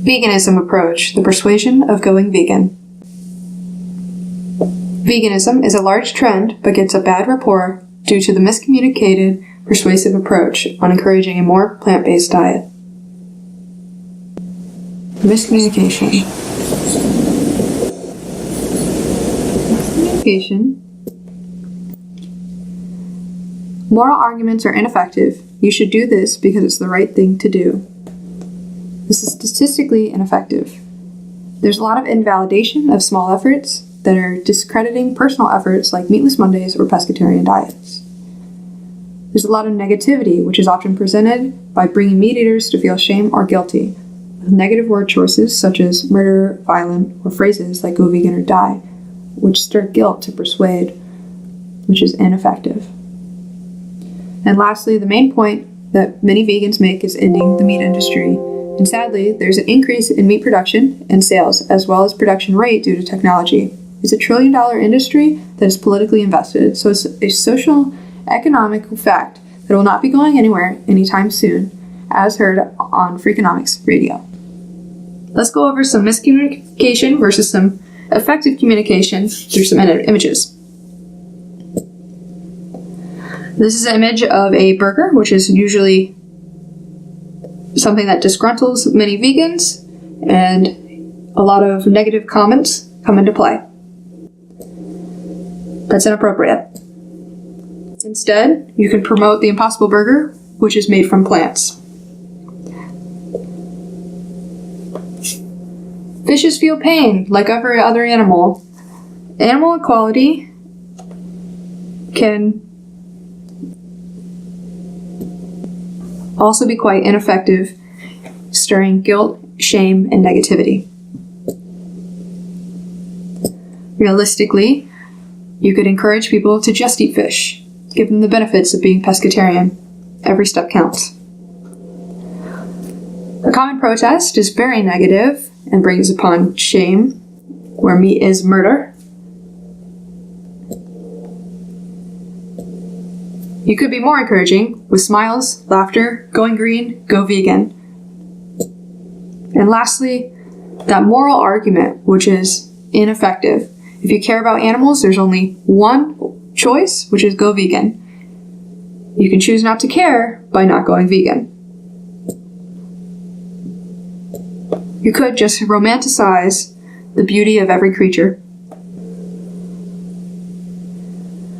Veganism Approach, the persuasion of going vegan. Veganism is a large trend, but gets a bad rapport due to the miscommunicated, persuasive approach on encouraging a more plant-based diet. Miscommunication. Moral arguments are ineffective. You should do this because it's the right thing to do. This is statistically ineffective. There's a lot of invalidation of small efforts that are discrediting personal efforts like meatless Mondays or pescatarian diets. There's a lot of negativity, which is often presented by bringing meat eaters to feel shame or guilty, with negative word choices such as murder, violent, or phrases like go vegan or die, which stir guilt to persuade, which is ineffective. And lastly, the main point that many vegans make is ending the meat industry. And sadly, there's an increase in meat production and sales, as well as production rate due to technology. It's $1 trillion industry that is politically invested, so it's a social, economic fact that will not be going anywhere anytime soon, as heard on Freakonomics Radio. Let's go over some miscommunication versus some effective communication through some images. This is an image of a burger, which is usually something that disgruntles many vegans, and a lot of negative comments come into play. That's inappropriate. Instead, you can promote the Impossible Burger, which is made from plants. Fishes feel pain like every other animal. Animal equality can also be quite ineffective, stirring guilt, shame, and negativity. Realistically, you could encourage people to just eat fish, give them the benefits of being pescatarian. Every step counts. A common protest is very negative and brings upon shame, where meat is murder. You could be more encouraging with smiles, laughter, going green, go vegan. And lastly, that moral argument, which is ineffective. If you care about animals, there's only one choice, which is go vegan. You can choose not to care by not going vegan. You could just romanticize the beauty of every creature.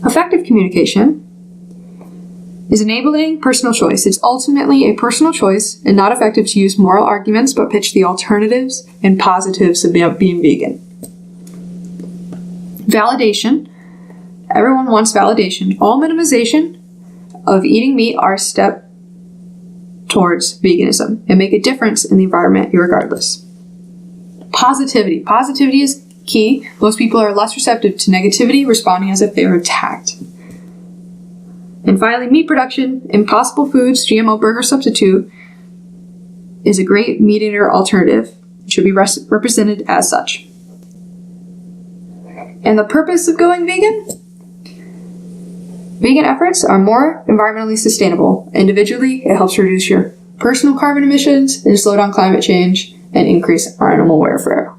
Effective communication is enabling personal choice. It's ultimately a personal choice and not effective to use moral arguments, but pitch the alternatives and positives of being vegan. Validation. Everyone wants validation. All minimization of eating meat are a step towards veganism and make a difference in the environment regardless. Positivity. Positivity is key. Most people are less receptive to negativity, responding as if they were attacked. And finally, meat production. Impossible Foods GMO burger substitute is a great meat eater alternative. It should be represented as such. And the purpose of going vegan? Vegan efforts are more environmentally sustainable. Individually, it helps reduce your personal carbon emissions and slow down climate change and increase our animal welfare.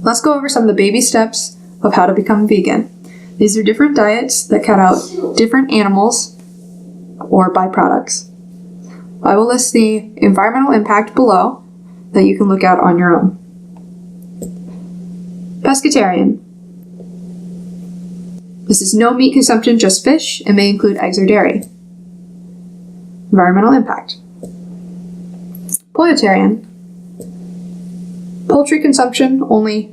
Let's go over some of the baby steps of how to become vegan. These are different diets that cut out different animals or byproducts. I will list the environmental impact below that you can look at on your own. Pescatarian. This is no meat consumption, just fish, and may include eggs or dairy. Environmental impact. Poultarian. Poultry consumption only,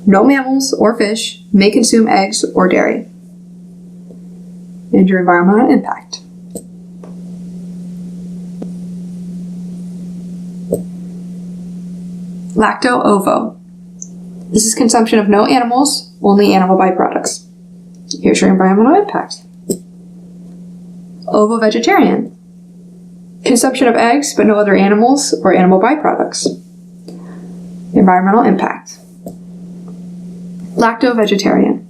no mammals or fish may consume eggs or dairy. And your environmental impact. Lacto-ovo. This is consumption of no animals, only animal byproducts. Here's your environmental impact. Ovo-vegetarian. Consumption of eggs, but no other animals or animal byproducts. Environmental impact. Lacto-vegetarian.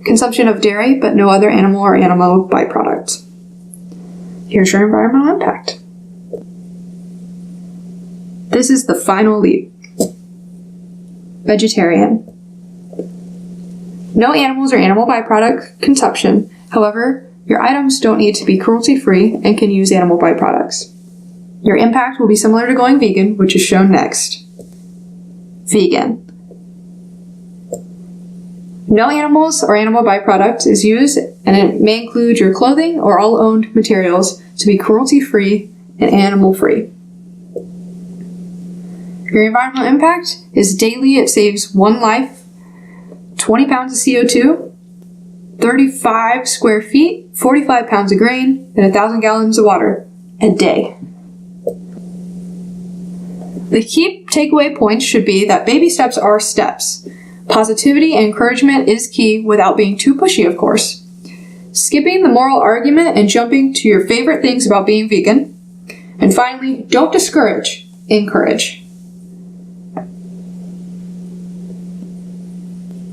Consumption of dairy, but no other animal or animal byproducts. Here's your environmental impact. This is the final leap. Vegetarian. No animals or animal byproduct consumption. However, your items don't need to be cruelty-free and can use animal byproducts. Your impact will be similar to going vegan, which is shown next. Vegan. No animals or animal byproduct is used, and it may include your clothing or all owned materials to be cruelty-free and animal-free. Your environmental impact is daily it saves 1 life, 20 pounds of CO2, 35 square feet, 45 pounds of grain, and 1,000 gallons of water a day. The key takeaway points should be that baby steps are steps. Positivity and encouragement is key without being too pushy, of course. Skipping the moral argument and jumping to your favorite things about being vegan. And finally, don't discourage, encourage.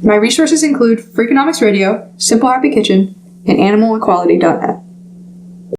My resources include Freakonomics Radio, Simple Happy Kitchen, and AnimalEquality.net.